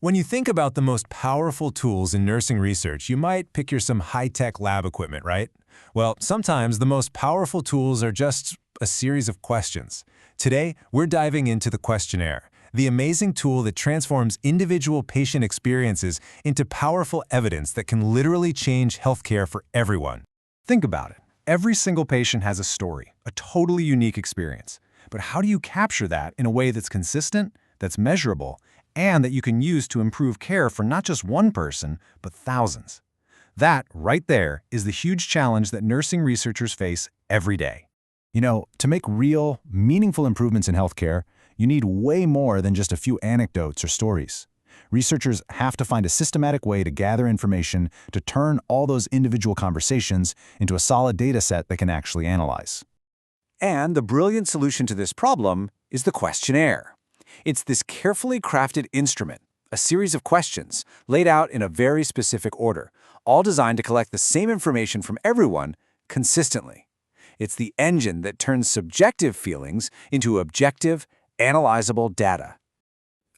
When you think about the most powerful tools in nursing research, you might picture some high-tech lab equipment, right? Well, sometimes the most powerful tools are just a series of questions. Today, we're diving into the Questionnaire, the amazing tool that transforms individual patient experiences into powerful evidence that can literally change healthcare for everyone. Think about it. Every single patient has a story, a totally unique experience. But how do you capture that in a way that's consistent, that's measurable, and that you can use to improve care for not just one person, but thousands? That, right there, is the huge challenge that nursing researchers face every day. You know, to make real, meaningful improvements in healthcare, you need way more than just a few anecdotes or stories. Researchers have to find a systematic way to gather information to turn all those individual conversations into a solid data set they can actually analyze. And the brilliant solution to this problem is the questionnaire. It's this carefully crafted instrument, a series of questions laid out in a very specific order, all designed to collect the same information from everyone consistently. It's the engine that turns subjective feelings into objective, analyzable data.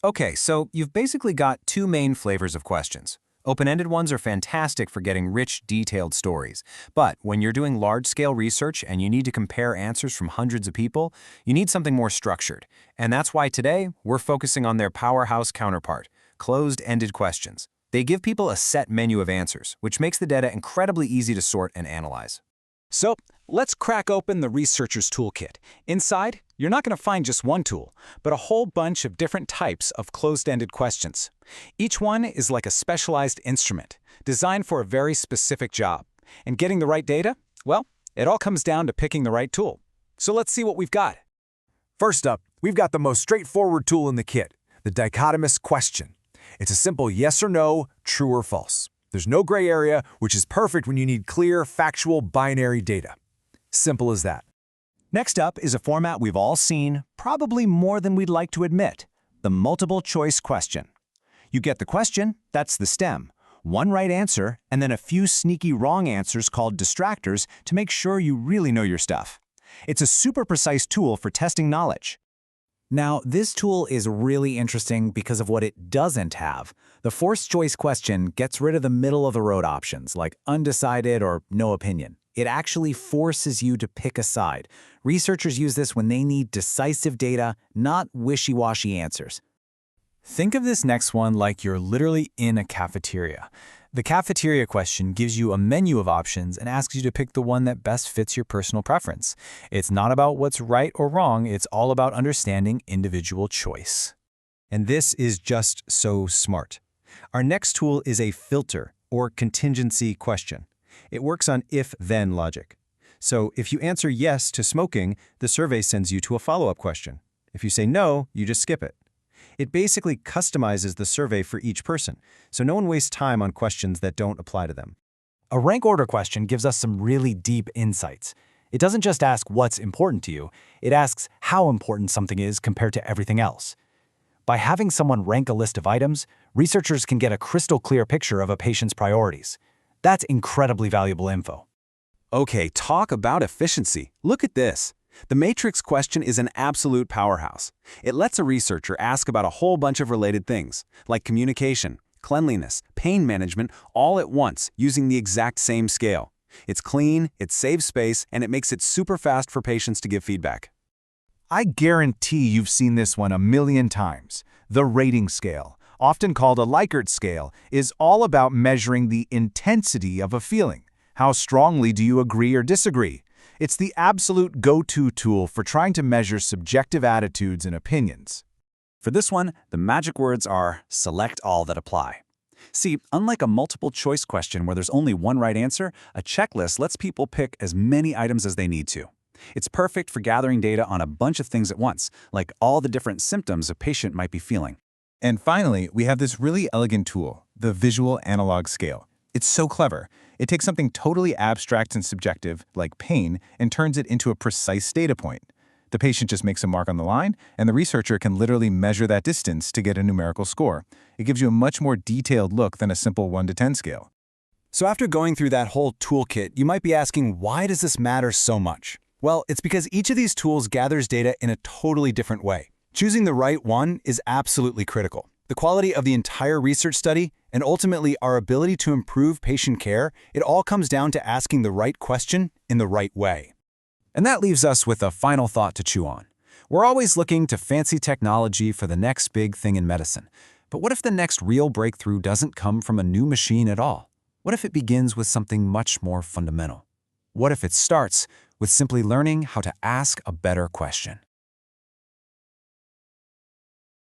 Okay, so you've basically got two main flavors of questions. Open-ended ones are fantastic for getting rich, detailed stories. But when you're doing large-scale research and you need to compare answers from hundreds of people, you need something more structured. And that's why today, we're focusing on their powerhouse counterpart, closed-ended questions. They give people a set menu of answers, which makes the data incredibly easy to sort and analyze. So, let's crack open the researcher's toolkit. Inside, you're not going to find just one tool, but a whole bunch of different types of closed-ended questions. Each one is like a specialized instrument, designed for a very specific job. And getting the right data? Well, it all comes down to picking the right tool. So let's see what we've got. First up, we've got the most straightforward tool in the kit, the dichotomous question. It's a simple yes or no, true or false. There's no gray area, which is perfect when you need clear, factual, binary data. Simple as that. Next up is a format we've all seen, probably more than we'd like to admit, the multiple choice question. You get the question, that's the stem, one right answer, and then a few sneaky wrong answers called distractors to make sure you really know your stuff. It's a super precise tool for testing knowledge. Now, this tool is really interesting because of what it doesn't have. The forced choice question gets rid of the middle-of-the-road options, like undecided or no opinion. It actually forces you to pick a side. Researchers use this when they need decisive data, not wishy-washy answers. Think of this next one like you're literally in a cafeteria. The cafeteria question gives you a menu of options and asks you to pick the one that best fits your personal preference. It's not about what's right or wrong, it's all about understanding individual choice. And this is just so smart. Our next tool is a filter, or contingency question. It works on if-then logic. So if you answer yes to smoking, the survey sends you to a follow-up question. If you say no, you just skip it. It basically customizes the survey for each person, so no one wastes time on questions that don't apply to them. A rank order question gives us some really deep insights. It doesn't just ask what's important to you, it asks how important something is compared to everything else. By having someone rank a list of items, researchers can get a crystal clear picture of a patient's priorities. That's incredibly valuable info. Okay, talk about efficiency. Look at this. The matrix question is an absolute powerhouse. It lets a researcher ask about a whole bunch of related things, like communication, cleanliness, pain management, all at once using the exact same scale. It's clean, it saves space, and it makes it super fast for patients to give feedback. I guarantee you've seen this one a million times. The rating scale, often called a Likert scale, is all about measuring the intensity of a feeling. How strongly do you agree or disagree? It's the absolute go-to tool for trying to measure subjective attitudes and opinions. For this one, the magic words are select all that apply. See, unlike a multiple choice question where there's only one right answer, a checklist lets people pick as many items as they need to. It's perfect for gathering data on a bunch of things at once, like all the different symptoms a patient might be feeling. And finally, we have this really elegant tool, the visual analog scale. It's so clever. It takes something totally abstract and subjective, like pain, and turns it into a precise data point. The patient just makes a mark on the line, and the researcher can literally measure that distance to get a numerical score. It gives you a much more detailed look than a simple 1 to 10 scale. So after going through that whole toolkit, you might be asking, why does this matter so much? Well, it's because each of these tools gathers data in a totally different way. Choosing the right one is absolutely critical. The quality of the entire research study, and ultimately our ability to improve patient care, it all comes down to asking the right question in the right way. And that leaves us with a final thought to chew on. We're always looking to fancy technology for the next big thing in medicine. But what if the next real breakthrough doesn't come from a new machine at all? What if it begins with something much more fundamental? What if it starts with simply learning how to ask a better question?